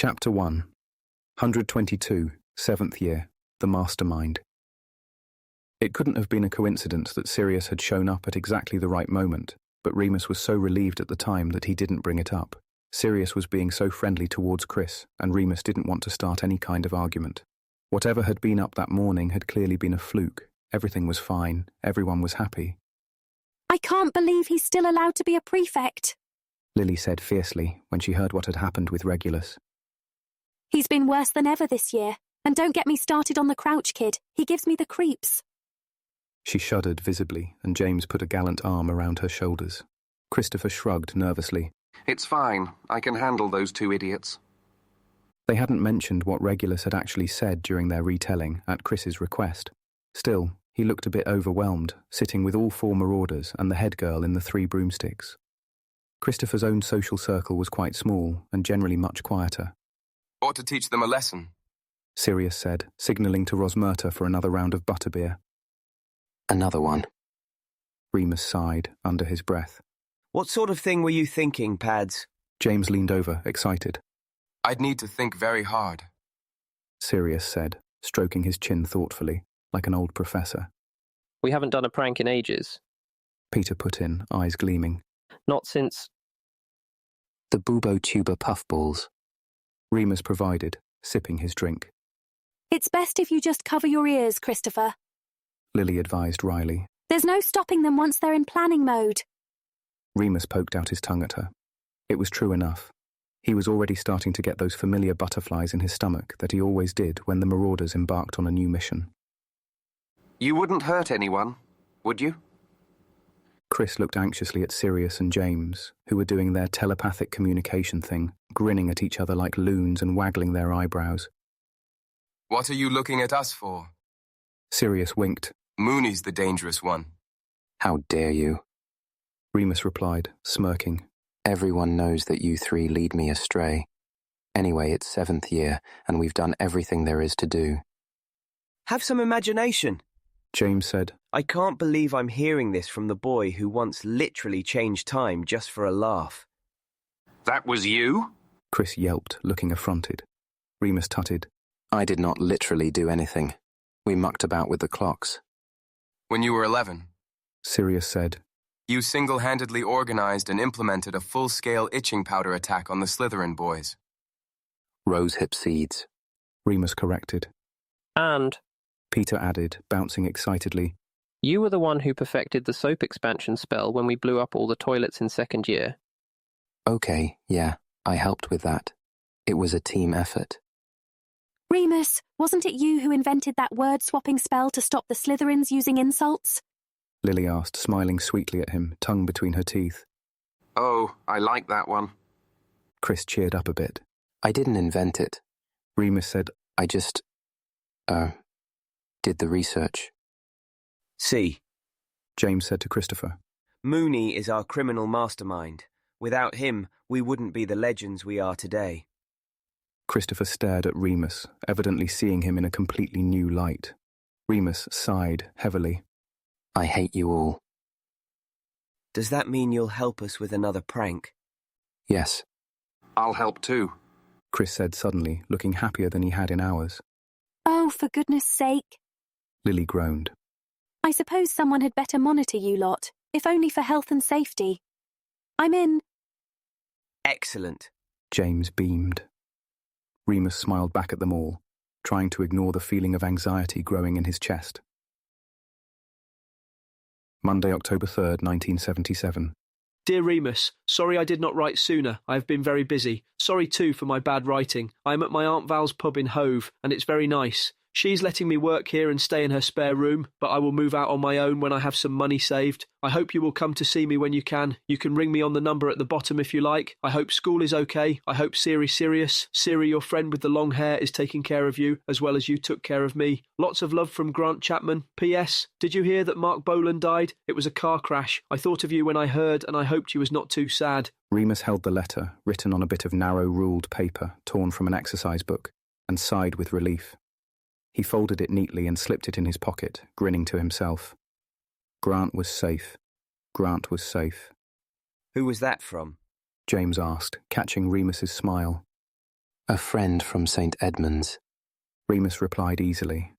Chapter 1, 122, 7th year, the Mastermind. It couldn't have been a coincidence that Sirius had shown up at exactly the right moment, but Remus was so relieved at the time that he didn't bring it up. Sirius was being so friendly towards Chris, and Remus didn't want to start any kind of argument. Whatever had been up that morning had clearly been a fluke. Everything was fine, everyone was happy. I can't believe he's still allowed to be a prefect, Lily said fiercely when she heard what had happened with Regulus. He's been worse than ever this year, and don't get me started on the Crouch kid. He gives me the creeps. She shuddered visibly, and James put a gallant arm around her shoulders. Christopher shrugged nervously. It's fine. I can handle those two idiots. They hadn't mentioned what Regulus had actually said during their retelling at Chris's request. Still, he looked a bit overwhelmed, sitting with all four marauders and the head girl in the 3 broomsticks. Christopher's own social circle was quite small and generally much quieter. Ought to teach them a lesson, Sirius said, signalling to Rosmerta for another round of butterbeer. Another one. Remus sighed under his breath. What sort of thing were you thinking, Pads? James leaned over, excited. I'd need to think very hard, Sirius said, stroking his chin thoughtfully, like an old professor. We haven't done a prank in ages. Peter put in, eyes gleaming. Not since... The bubo tuber puffballs. Remus provided, sipping his drink. It's best if you just cover your ears, Christopher, Lily advised wryly. There's no stopping them once they're in planning mode. Remus poked out his tongue at her. It was true enough. He was already starting to get those familiar butterflies in his stomach that he always did when the marauders embarked on a new mission. You wouldn't hurt anyone, would you? Chris looked anxiously at Sirius and James, who were doing their telepathic communication thing, grinning at each other like loons and waggling their eyebrows. What are you looking at us for? Sirius winked. Mooney's the dangerous one. How dare you? Remus replied, smirking. Everyone knows that you 3 lead me astray. Anyway, it's 7th year, and we've done everything there is to do. Have some imagination, James said. I can't believe I'm hearing this from the boy who once literally changed time just for a laugh. That was you? Chris yelped, looking affronted. Remus tutted. I did not literally do anything. We mucked about with the clocks. When you were 11, Sirius said. You single-handedly organized and implemented a full-scale itching powder attack on the Slytherin boys. Rosehip seeds. Remus corrected. And Peter added, bouncing excitedly. you were the one who perfected the soap expansion spell when we blew up all the toilets in 2nd year. Okay, yeah, I helped with that. It was a team effort. Remus, wasn't it you who invented that word-swapping spell to stop the Slytherins using insults? Lily asked, smiling sweetly at him, tongue between her teeth. Oh, I like that one. Chris cheered up a bit. I didn't invent it. Remus said, I just, did the research. See, James said to Christopher. Mooney is our criminal mastermind. Without him, we wouldn't be the legends we are today. Christopher stared at Remus, evidently seeing him in a completely new light. Remus sighed heavily. I hate you all. Does that mean you'll help us with another prank? Yes. I'll help too, Chris said suddenly, looking happier than he had in hours. Oh, for goodness sake. Lily groaned. I suppose someone had better monitor you lot, if only for health and safety. I'm in. Excellent. James beamed. Remus smiled back at them all, trying to ignore the feeling of anxiety growing in his chest. Monday, October 3rd, 1977. Dear Remus, sorry I did not write sooner. I have been very busy. Sorry too for my bad writing. I am at my Aunt Val's pub in Hove, and it's very nice. She's letting me work here and stay in her spare room, but I will move out on my own when I have some money saved. I hope you will come to see me when you can. You can ring me on the number at the bottom if you like. I hope school is okay. I hope Siri, your friend with the long hair, is taking care of you, as well as you took care of me. Lots of love from Grant Chapman. P.S. Did you hear that Mark Bolan died? It was a car crash. I thought of you when I heard, and I hoped you was not too sad. Remus held the letter, written on a bit of narrow ruled paper, torn from an exercise book, and sighed with relief. He folded it neatly and slipped it in his pocket, grinning to himself. Grant was safe. Grant was safe. Who was that from? James asked, catching Remus's smile. A friend from St. Edmund's. Remus replied easily.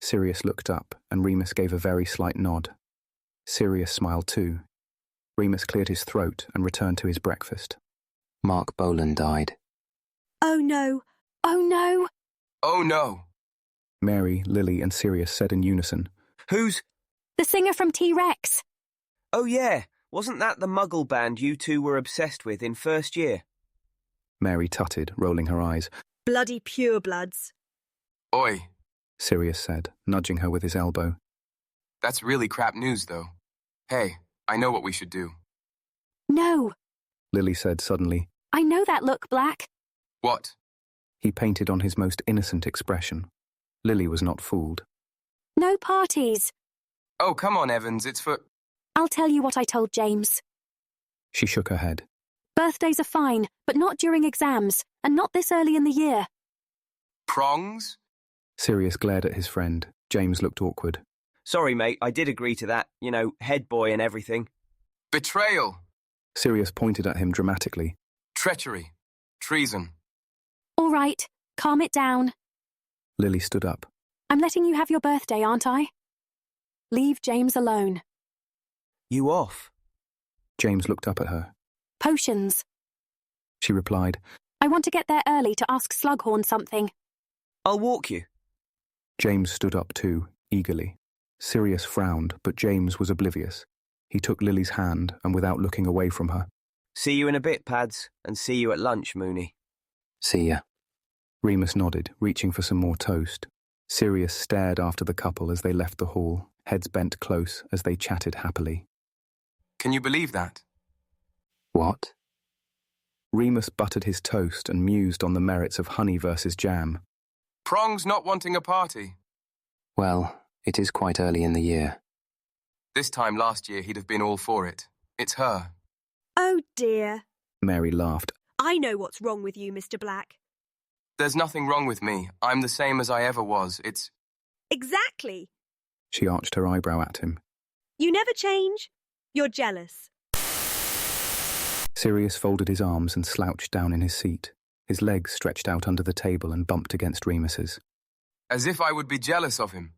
Sirius looked up, and Remus gave a very slight nod. Sirius smiled too. Remus cleared his throat and returned to his breakfast. Mark Bolan died. Oh no! Oh no! Oh no! Mary, Lily, and Sirius said in unison. Who's... The singer from T-Rex! Oh yeah, wasn't that the Muggle band you two were obsessed with in first year? Mary tutted, rolling her eyes. Bloody purebloods. Oi, Sirius said, nudging her with his elbow. that's really crap news, though. Hey, I know what we should do. No! Lily said suddenly. I know that look, Black. What? He painted on his most innocent expression. Lily was not fooled. No parties. Oh, come on, Evans, it's for... I'll tell you what I told James. She shook her head. Birthdays are fine, but not during exams, and not this early in the year. Prongs? Sirius glared at his friend. James looked awkward. Sorry, mate, I did agree to that. You know, head boy and everything. Betrayal! Sirius pointed at him dramatically. Treachery. Treason. All right, calm it down. Lily stood up. I'm letting you have your birthday, aren't I? Leave James alone. You off? James looked up at her. Potions. She replied. I want to get there early to ask Slughorn something. I'll walk you. James stood up too, eagerly. Sirius frowned, but James was oblivious. He took Lily's hand, and without looking away from her. See you in a bit, Pads, and see you at lunch, Mooney. See ya. Remus nodded, reaching for some more toast. Sirius stared after the couple as they left the hall, heads bent close as they chatted happily. Can you believe that? What? Remus buttered his toast and mused on the merits of honey versus jam. Prongs not wanting a party. Well, it is quite early in the year. This time last year he'd have been all for it. It's her. Oh dear. Mary laughed. I know what's wrong with you, Mr. Black. There's nothing wrong with me. I'm the same as I ever was. It's... Exactly. She arched her eyebrow at him. You never change. You're jealous. Sirius folded his arms and slouched down in his seat. His legs stretched out under the table and bumped against Remus's. As if I would be jealous of him.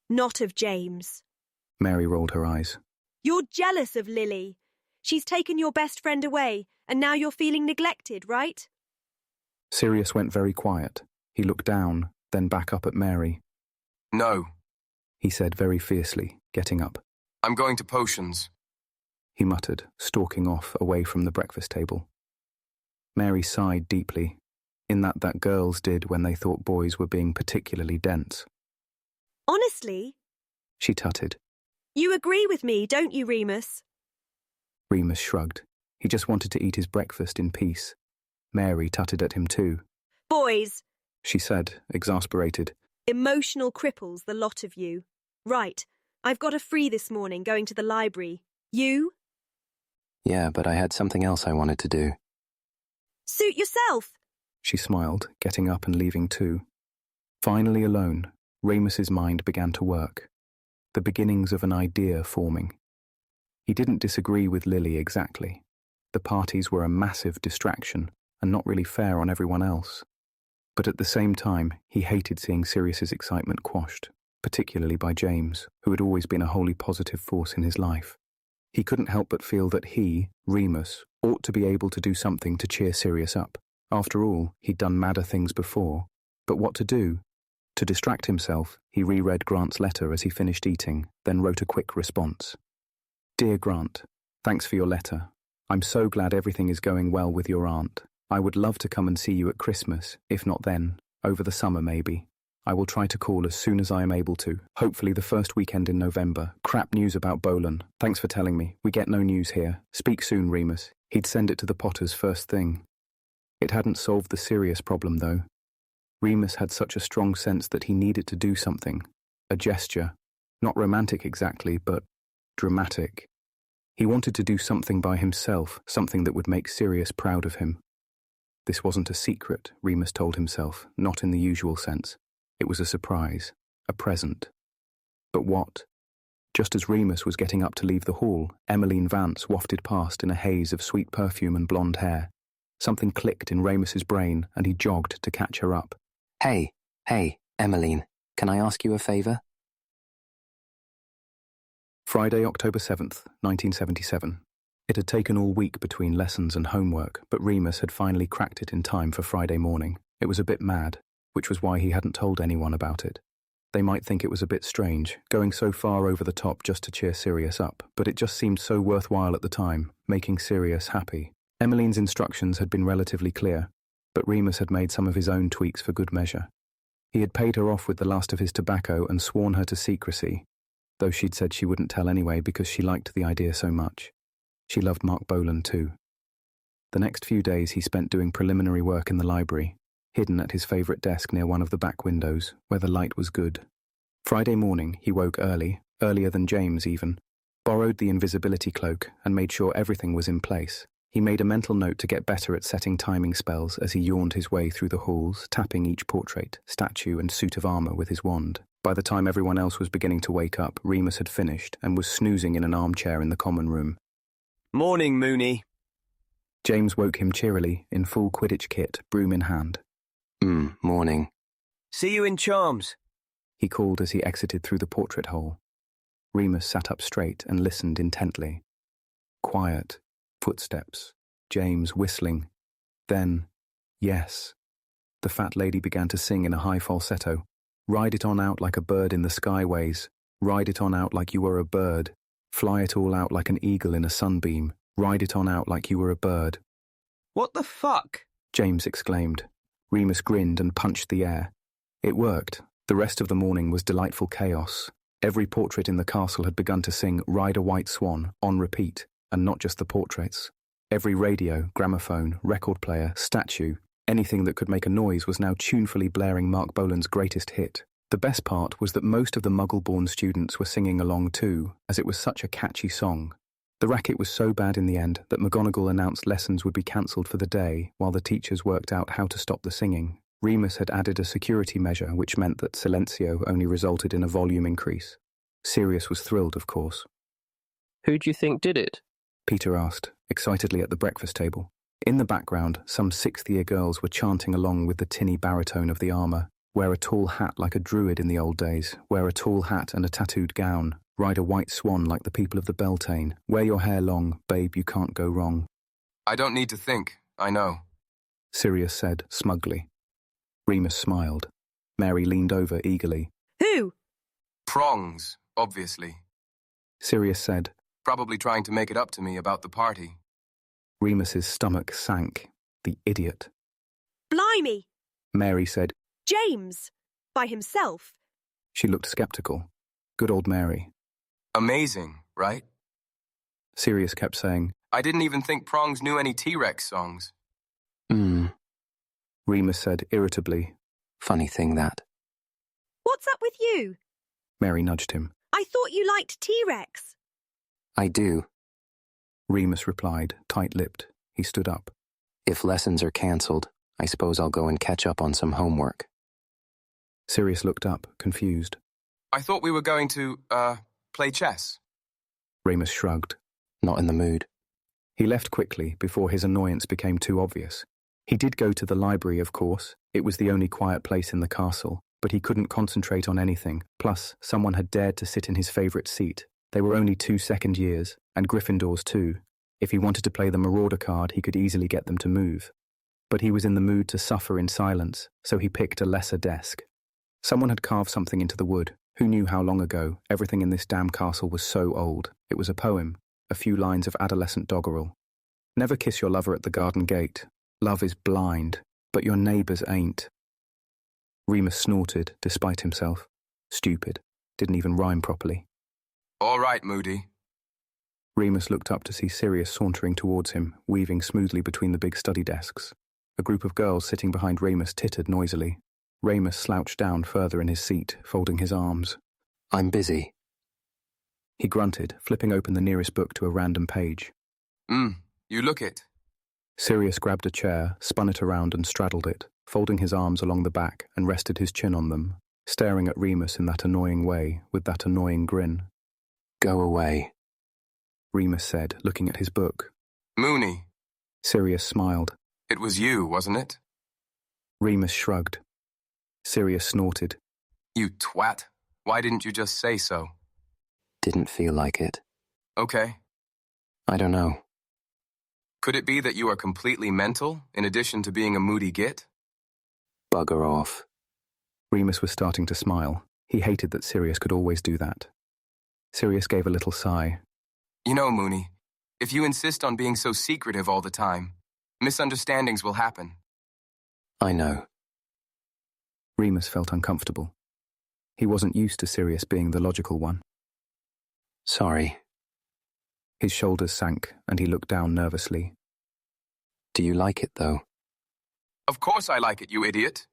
Not of James. Mary rolled her eyes. You're jealous of Lily. She's taken your best friend away, and now you're feeling neglected, right? Sirius went very quiet. He looked down, then back up at Mary. No. He said very fiercely, getting up. I'm going to potions. He muttered, stalking off away from the breakfast table. Mary sighed deeply, in that girls did when they thought boys were being particularly dense. Honestly? She tutted. You agree with me, don't you, Remus? Remus shrugged. He just wanted to eat his breakfast in peace. Mary tutted at him too. Boys, She said, exasperated. emotional cripples, the lot of you. Right, I've got a free this morning going to the library. You? Yeah, but I had something else I wanted to do. Suit yourself. She smiled, getting up and leaving too. Finally alone, Remus's mind began to work. The beginnings of an idea forming. He didn't disagree with Lily exactly. The parties were a massive distraction and not really fair on everyone else. But at the same time, he hated seeing Sirius's excitement quashed, particularly by James, who had always been a wholly positive force in his life. He couldn't help but feel that he, Remus, ought to be able to do something to cheer Sirius up. After all, he'd done madder things before. But what to do? To distract himself, he reread Grant's letter as he finished eating, then wrote a quick response. Dear Grant, thanks for your letter. I'm so glad everything is going well with your aunt. I would love to come and see you at Christmas, if not then, over the summer maybe. I will try to call as soon as I am able to, hopefully the first weekend in November. Crap news about Bolan. Thanks for telling me. We get no news here. Speak soon, Remus. He'd send it to the Potters first thing. It hadn't solved the serious problem, though. Remus had such a strong sense that he needed to do something. A gesture. Not romantic exactly, but dramatic. He wanted to do something by himself, something that would make Sirius proud of him. This wasn't a secret, Remus told himself, not in the usual sense. It was a surprise, a present. But what? Just as Remus was getting up to leave the hall, Emmeline Vance wafted past in a haze of sweet perfume and blonde hair. Something clicked in Remus's brain, and he jogged to catch her up. Hey, Emmeline, can I ask you a favour? Friday, October 7th, 1977. It had taken all week between lessons and homework, but Remus had finally cracked it in time for Friday morning. It was a bit mad, which was why he hadn't told anyone about it. They might think it was a bit strange, going so far over the top just to cheer Sirius up, but it just seemed so worthwhile at the time, making Sirius happy. Emmeline's instructions had been relatively clear, but Remus had made some of his own tweaks for good measure. He had paid her off with the last of his tobacco and sworn her to secrecy, though she'd said she wouldn't tell anyway because she liked the idea so much. She loved Mark Bolan too. The next few days he spent doing preliminary work in the library, hidden at his favourite desk near one of the back windows, where the light was good. Friday morning he woke early, earlier than James even, borrowed the invisibility cloak and made sure everything was in place. He made a mental note to get better at setting timing spells as he yawned his way through the halls, tapping each portrait, statue and suit of armour with his wand. By the time everyone else was beginning to wake up, Remus had finished and was snoozing in an armchair in the common room. Morning, Mooney. James woke him cheerily, in full Quidditch kit, broom in hand. Morning. See you in Charms. He called as he exited through the portrait hole. Remus sat up straight and listened intently. Quiet. Footsteps. James whistling. Then, yes. The fat lady began to sing in a high falsetto. Ride it on out like a bird in the skyways. Ride it on out like you were a bird. Fly it all out like an eagle in a sunbeam. Ride it on out like you were a bird. What the fuck? James exclaimed. Remus grinned and punched the air. It worked. The rest of the morning was delightful chaos. Every portrait in the castle had begun to sing Ride a White Swan on repeat, and not just the portraits. Every radio, gramophone, record player, statue, anything that could make a noise was now tunefully blaring Mark Bolan's greatest hit. The best part was that most of the Muggle-born students were singing along too, as it was such a catchy song. The racket was so bad in the end that McGonagall announced lessons would be cancelled for the day while the teachers worked out how to stop the singing. Remus had added a security measure which meant that Silencio only resulted in a volume increase. Sirius was thrilled, of course. Who do you think did it? Peter asked, excitedly at the breakfast table. In the background, some sixth-year girls were chanting along with the tinny baritone of the armour. Wear a tall hat like a druid in the old days. Wear a tall hat and a tattooed gown. Ride a white swan like the people of the Beltane. Wear your hair long, babe, you can't go wrong. I don't need to think, I know. Sirius said, smugly. Remus smiled. Mary leaned over eagerly. Who? Prongs, obviously. Sirius said. Probably trying to make it up to me about the party. Remus's stomach sank. The idiot. Blimey! Mary said. James! By himself? She looked sceptical. Good old Mary. Amazing, right? Sirius kept saying. I didn't even think Prongs knew any T-Rex songs. Remus said irritably. Funny thing that. What's up with you? Mary nudged him. I thought you liked T-Rex. I do. Remus replied, tight-lipped. He stood up. If lessons are cancelled, I suppose I'll go and catch up on some homework. Sirius looked up, confused. I thought we were going to, play chess. Remus shrugged. Not in the mood. He left quickly before his annoyance became too obvious. He did go to the library, of course. It was the only quiet place in the castle, but he couldn't concentrate on anything. Plus, someone had dared to sit in his favourite seat. They were only 2 second years, and Gryffindors too. If he wanted to play the Marauder card, he could easily get them to move. But he was in the mood to suffer in silence, so he picked a lesser desk. Someone had carved something into the wood. Who knew how long ago? Everything in this damn castle was so old. It was a poem, a few lines of adolescent doggerel. Never kiss your lover at the garden gate. Love is blind, but your neighbours ain't. Remus snorted, despite himself. Stupid. Didn't even rhyme properly. All right, Moody. Remus looked up to see Sirius sauntering towards him, weaving smoothly between the big study desks. A group of girls sitting behind Remus tittered noisily. Remus slouched down further in his seat, folding his arms. I'm busy. He grunted, flipping open the nearest book to a random page. You look it. Sirius grabbed a chair, spun it around and straddled it, folding his arms along the back and rested his chin on them, staring at Remus in that annoying way, with that annoying grin. Go away, Remus said, looking at his book. Mooney. Sirius smiled. It was you, wasn't it? Remus shrugged. Sirius snorted. You twat. Why didn't you just say so? Didn't feel like it. Okay. I don't know. Could it be that you are completely mental, in addition to being a moody git? Bugger off. Remus was starting to smile. He hated that Sirius could always do that. Sirius gave a little sigh. You know, Mooney, if you insist on being so secretive all the time, misunderstandings will happen. I know. Remus felt uncomfortable. He wasn't used to Sirius being the logical one. Sorry. His shoulders sank, and he looked down nervously. Do you like it, though? Of course I like it, you idiot.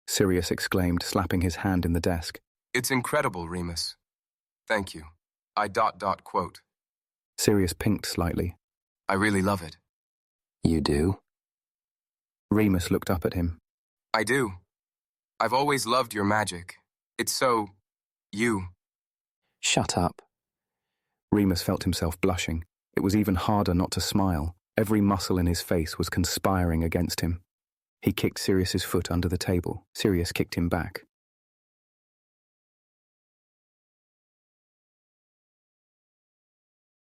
Sirius exclaimed, slapping his hand in the desk. It's incredible, Remus. Thank you. Quote. Sirius pinked slightly. I really love it. You do? Remus looked up at him. I do. I've always loved your magic. It's so... you. Shut up. Remus felt himself blushing. It was even harder not to smile. Every muscle in his face was conspiring against him. He kicked Sirius's foot under the table. Sirius kicked him back.